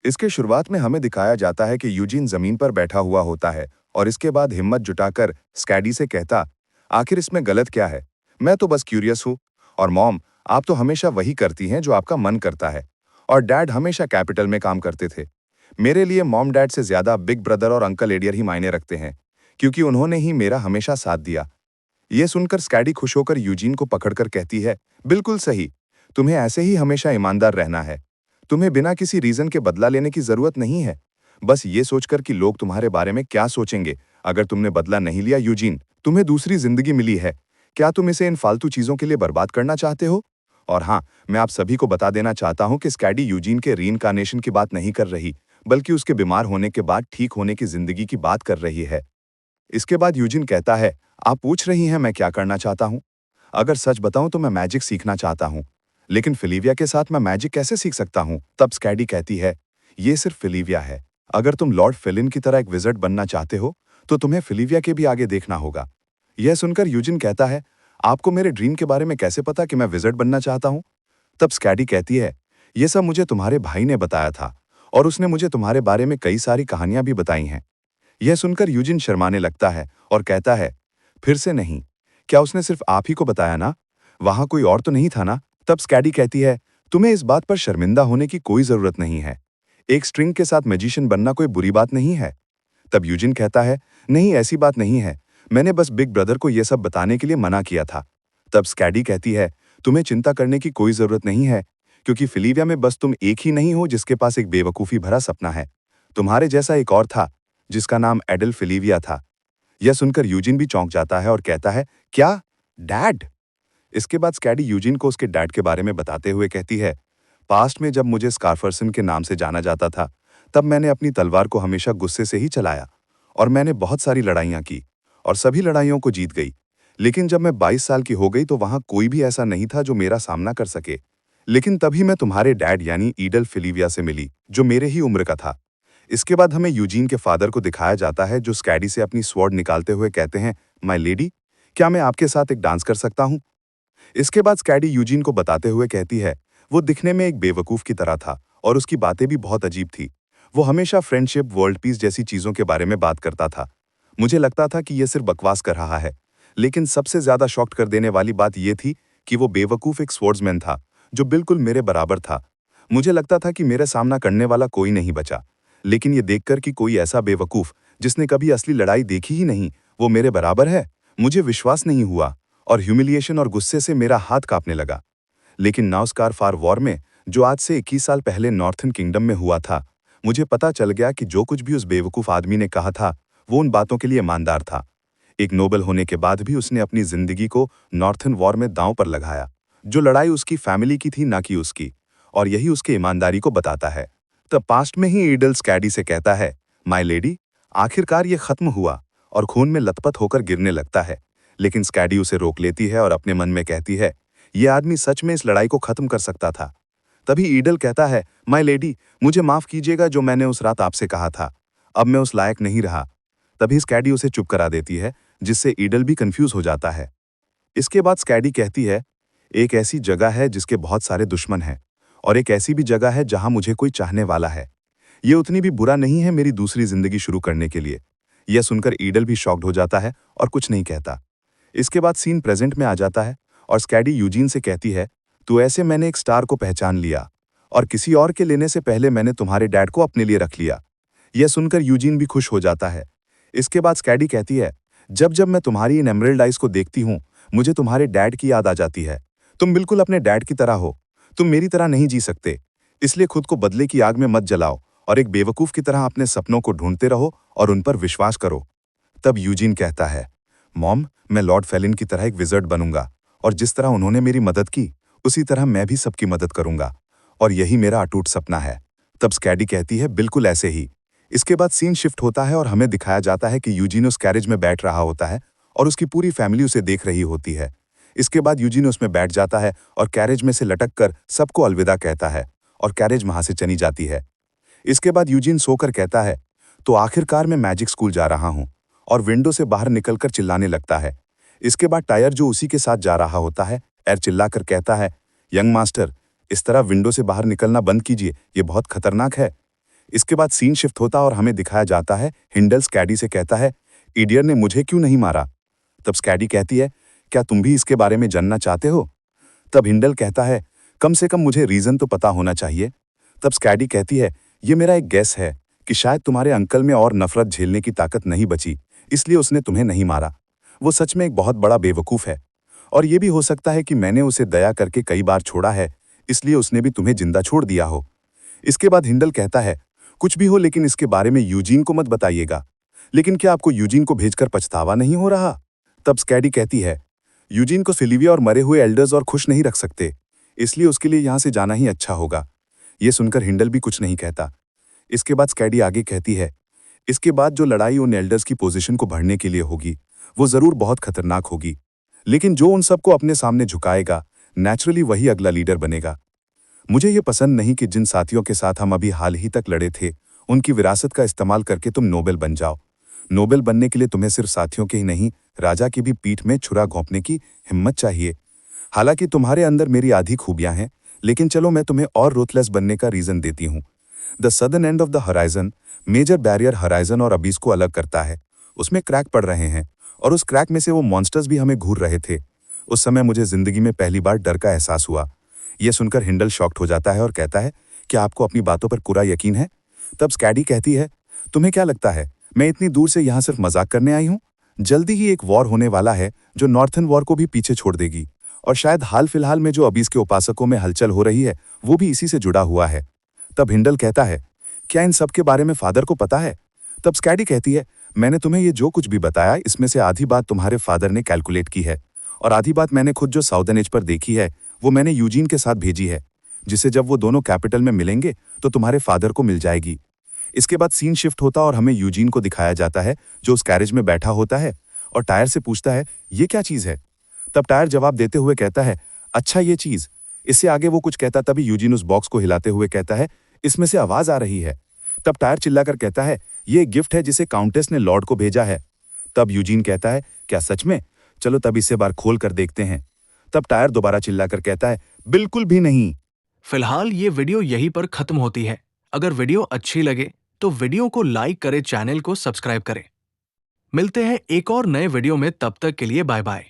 इसके शुरुआत में हमें दिखाया जाता है कि यूजीन जमीन पर बैठा हुआ होता है और इसके बाद हिम्मत जुटाकर स्कैडी से कहता, आखिर इसमें गलत क्या है? मैं तो बस क्यूरियस हूँ। और मॉम, आप तो हमेशा वही करती हैं जो आपका मन करता है। और डैड हमेशा कैपिटल में काम करते थे। मेरे लिए मॉम डैड से ज्यादा बिग ब्रदर और अंकल एडियर ही मायने रखते हैं, क्योंकि उन्होंने ही मेरा हमेशा साथ दिया। ये सुनकर स्कैडी खुश होकर यूजीन को पकड़कर कहती है, बिल्कुल सही। तुम्हें ऐसे ही हमेशा ईमानदार रहना है। तुम्हें बिना किसी रीजन के बदला लेने की जरूरत नहीं है। बस ये सोचकर कि लोग तुम्हारे बारे में क्या सोचेंगे अगर तुमने बदला नहीं लिया। यूजीन, तुम्हें दूसरी जिंदगी मिली है। क्या तुम इसे इन फालतू चीजों के लिए बर्बाद करना चाहते हो? और हाँ, मैं आप सभी को बता देना चाहता हूं कि स्कैडी यूजीन के रीइंकार्नेशन की बात नहीं कर रही, बल्कि उसके बीमार होने के बाद ठीक होने की जिंदगी की बात कर रही है। इसके बाद यूजिन कहता है, आप पूछ रही हैं मैं क्या करना चाहता हूं? अगर सच बताऊं तो मैं मैजिक सीखना चाहता हूं। लेकिन फिलिविया के साथ मैं मैजिक कैसे सीख सकता हूं? तब स्कैडी कहती है, ये सिर्फ फिलिविया है। अगर तुम लॉर्ड फिलिन की तरह एक विज़र्ड बनना चाहते हो, तो तुम्हें फिलिविया के भी आगे देखना होगा। यह सुनकर यूजिन कहता है, आपको मेरे ड्रीम के बारे में कैसे पता कि मैं विज़र्ड बनना चाहता हूं? तब स्कैडी कहती है, ये सब मुझे तुम्हारे भाई ने बताया था और उसने मुझे तुम्हारे बारे में कई सारी कहानियां भी बताई हैं। यह सुनकर यूजिन शर्माने लगता है और कहता है, फिर से नहीं। क्या उसने सिर्फ आप ही को बताया ना? वहां कोई और तो नहीं था ना? तब स्कैडी कहती है, तुम्हें इस बात पर शर्मिंदा होने की कोई जरूरत नहीं है। एक स्ट्रिंग के साथ मैजिशियन बनना कोई बुरी बात नहीं है। तब यूजिन कहता है, नहीं, ऐसी बात नहीं है। मैंने बस बिग ब्रदर को यह सब बताने के लिए मना किया था। तब स्कैडी कहती है, तुम्हें चिंता करने की कोई जरूरत नहीं है, क्योंकि फिलिविया में बस तुम एक ही नहीं हो जिसके पास एक बेवकूफी भरा सपना है। तुम्हारे जैसा एक और था, जिसका नाम एडल फिलिविया था। यह सुनकर यूजिन भी चौंक जाता है और कहता है, क्या? डैड? इसके बाद स्कैडी यूजिन को उसके डैड के बारे में बताते हुए कहती है, पास्ट में जब मुझे स्कारफरसन के नाम से जाना जाता था, तब मैंने अपनी तलवार को हमेशा गुस्से से ही चलाया और मैंने बहुत सारी लड़ाइयां की और सभी लड़ाइयों को जीत गई। लेकिन जब मैं 22 साल की हो गई तो वहां कोई भी ऐसा नहीं था जो मेरा सामना कर सके। लेकिन तभी मैं तुम्हारे डैड यानी ईडल फिलिविया से मिली, जो मेरे ही उम्र का था। इसके बाद हमें यूजीन के फादर को दिखाया जाता है, जो स्कैडी से अपनी स्वॉर्ड निकालते हुए कहते हैं, माय लेडी, क्या मैं आपके साथ एक डांस कर सकता हूं? इसके बाद स्कैडी यूजीन को बताते हुए कहती है, वो दिखने में एक बेवकूफ की तरह था और उसकी बातें भी बहुत अजीब थी। वो हमेशा फ्रेंडशिप, वर्ल्ड पीस जैसी चीजों के बारे में बात करता था। मुझे लगता था कि यह सिर्फ बकवास कर रहा है। लेकिन सबसे ज्यादा शॉक्ड कर देने वाली बात यह थी कि वो बेवकूफ एक स्वॉर्ड्समैन था, जो बिल्कुल मेरे बराबर था। मुझे लगता था कि मेरा सामना करने वाला कोई नहीं बचा। लेकिन ये देखकर कि कोई ऐसा बेवकूफ जिसने कभी असली लड़ाई देखी ही नहीं, वो मेरे बराबर है, मुझे विश्वास नहीं हुआ और ह्यूमिलिएशन और गुस्से से मेरा हाथ कांपने लगा। लेकिन नाउस्कार फार वॉर में, जो आज से 21 साल पहले नॉर्थन किंगडम में हुआ था, मुझे पता चल गया कि जो कुछ भी उस बेवकूफ आदमी ने कहा था, वो उन बातों के लिए ईमानदार था। एक नोबल होने के बाद भी उसने अपनी जिंदगी को नॉर्थन वॉर में दांव पर लगाया। जो लड़ाई उसकी फैमिली की थी, ना कि उसकी, और यही उसकी ईमानदारी को बताता है। तब पास्ट में ही ईडल स्कैडी से कहता है, माय लेडी, आखिरकार ये खत्म हुआ, और खून में लथपथ होकर गिरने लगता है। लेकिन स्कैडी उसे रोक लेती है और अपने मन में कहती है, ये आदमी सच में इस लड़ाई को खत्म कर सकता था। तभी ईडल कहता है, माय लेडी, मुझे माफ कीजिएगा जो मैंने उस रात आपसे कहा था। अब मैं उस लायक नहीं रहा। तभी स्कैडी उसे चुप करा देती है, जिससे ईडल भी कंफ्यूज हो जाता है। इसके बाद स्कैडी कहती है, एक ऐसी जगह है जिसके बहुत सारे दुश्मन हैं, और एक ऐसी भी जगह है जहां मुझे कोई चाहने वाला है। ये उतनी भी बुरा नहीं है मेरी दूसरी जिंदगी शुरू करने के लिए। यह सुनकर ईडल भी शॉक्ड हो जाता है और कुछ नहीं कहता। इसके बाद सीन प्रेजेंट में आ जाता है और स्कैडी यूजीन से कहती है, तो ऐसे मैंने एक स्टार को पहचान लिया और किसी और के लेने से पहले मैंने तुम्हारे डैड को अपने लिए रख लिया। यह सुनकर यूजीन भी खुश हो जाता है। इसके बाद स्कैडी कहती है, जब जब मैं तुम्हारी इन एमरल्ड आइज को देखती हूँ, मुझे तुम्हारे डैड की याद आ जाती है। तुम बिल्कुल अपने डैड की तरह हो। तुम मेरी तरह नहीं जी सकते, इसलिए खुद को बदले की आग में मत जलाओ और एक बेवकूफ की तरह अपने सपनों को ढूंढते रहो और उन पर विश्वास करो। तब यूजीन कहता है, मॉम, मैं लॉर्ड फेलिन की तरह एक विज़र्ड बनूंगा और जिस तरह उन्होंने मेरी मदद की, उसी तरह मैं भी सबकी मदद करूंगा और यही मेरा अटूट सपना है। तब स्कैडी कहती है, बिल्कुल ऐसे ही। इसके बाद सीन शिफ्ट होता है और हमें दिखाया जाता है कि यूजीन उस कैरेज में बैठ रहा होता है और उसकी पूरी फैमिली उसे देख रही होती है। इसके बाद यूजीन उसमें बैठ जाता है और कैरेज में से लटक कर सबको अलविदा कहता है और कैरेज वहां से चली जाती है। इसके बाद यूजीन सोकर कहता है, तो आखिरकार मैं मैजिक स्कूल जा रहा हूँ, और विंडो से बाहर निकलकर चिल्लाने लगता है। इसके बाद टायर, जो उसी के साथ जा रहा होता है, एर चिल्लाकर कहता है, यंग मास्टर, इस तरह विंडो से बाहर निकलना बंद कीजिए, ये बहुत खतरनाक है। इसके बाद सीन शिफ्ट होता और हमें दिखाया जाता है हिंडल स्कैडी से कहता है, ईडियर ने मुझे क्यों नहीं मारा? तब स्कैडी कहती है, क्या तुम भी इसके बारे में जानना चाहते हो? तब हिंडल कहता है, कम से कम मुझे रीजन तो पता होना चाहिए। तब स्कैडी कहती है, ये मेरा एक गेस है कि शायद तुम्हारे अंकल में और नफरत झेलने की ताकत नहीं बची, इसलिए उसने तुम्हें नहीं मारा। वो सच में एक बहुत बड़ा बेवकूफ है, और ये भी हो सकता है कि मैंने उसे दया करके कई बार छोड़ा है, इसलिए उसने भी तुम्हें जिंदा छोड़ दिया हो। इसके बाद हिंडल कहता है, कुछ भी हो लेकिन इसके बारे में यूजीन को मत बताइएगा। लेकिन क्या आपको यूजीन को भेजकर पछतावा नहीं हो रहा? तब स्कैडी कहती है, यूजीन को सिल्विया और मरे हुए एल्डर्स और खुश नहीं रख सकते, इसलिए उसके लिए यहां से जाना ही अच्छा होगा। यह सुनकर हिंडल भी कुछ नहीं कहता। इसके बाद स्कैडी आगे कहती है, इसके बाद जो लड़ाई उन एल्डर्स की पोजीशन को भरने के लिए होगी, वो जरूर बहुत खतरनाक होगी, लेकिन जो उन सबको अपने सामने झुकाएगा, नेचुरली वही अगला लीडर बनेगा। मुझे ये पसंद नहीं कि जिन साथियों के साथ हम अभी हाल ही तक लड़े थे, उनकी विरासत का इस्तेमाल करके तुम नोबेल बन जाओ। नोबेल बनने के लिए तुम्हें सिर्फ साथियों के ही नहीं, राजा की भी पीठ में छुरा घोंपने की हिम्मत चाहिए। हालांकि तुम्हारे अंदर मेरी आधी खूबियां हैं, लेकिन चलो मैं तुम्हें और रूथलेस बनने का रीजन देती हूँ। The southern end of the horizon major barrier horizon और अबीस को अलग करता है। उसमें क्रैक पड़ रहे हैं, और उस क्रैक में से वो मॉन्स्टर्स भी हमें घूर रहे थे। उस समय मुझे जिंदगी में पहली बार डर का एहसास हुआ। यह सुनकर हिंडल शॉक्ड हो जाता है और कहता है, क्या आपको अपनी बातों पर पूरा यकीन है? तब स्कैडी कहती है, तुम्हें क्या लगता है मैं इतनी दूर से यहाँ सिर्फ मजाक करने आई हूँ? जल्दी ही एक वॉर होने वाला है जो नॉर्थन वॉर को भी पीछे छोड़ देगी, और शायद हाल फिलहाल में जो अबीस के उपासकों में हलचल हो रही है वो भी इसी से जुड़ा हुआ है। तब हिंडल कहता है, क्या इन सब के बारे में फादर को पता है? तब स्कैडी कहती है, मैंने तुम्हें ये जो कुछ भी बताया इसमें से आधी बात तुम्हारे फादर ने कैलकुलेट की है, और आधी बात मैंने खुद जो साउदर्न एज पर देखी है वो मैंने यूजीन के साथ भेजी है, जिसे जब वो दोनों कैपिटल में मिलेंगे तो तुम्हारे फादर को मिल जाएगी। इसके बाद सीन शिफ्ट होता और हमें यूजीन को दिखाया जाता है जो उस कैरेज में बैठा होता है और टायर से पूछता है, ये क्या चीज है? तब टायर जवाब देते हुए कहता है, अच्छा ये चीज। इससे आगे वो कुछ कहता तभी यूजीन उस बॉक्स को हिलाते हुए कहता है, इसमें से आवाज आ रही है। तब टायर चिल्लाकर कहता है, ये एक गिफ्ट है जिसे काउंटेस ने लॉर्ड को भेजा है। तब यूजीन कहता है, क्या सच में? चलो तब इसे बार खोल कर देखते हैं। तब टायर दोबारा चिल्लाकर कहता है, बिल्कुल भी नहीं। फिलहाल ये वीडियो यहीं पर खत्म होती है। अगर वीडियो अच्छी लगे तो वीडियो को लाइक करें, चैनल को सब्सक्राइब करें। मिलते हैं एक और नए वीडियो में, तब तक के लिए बाय बाय।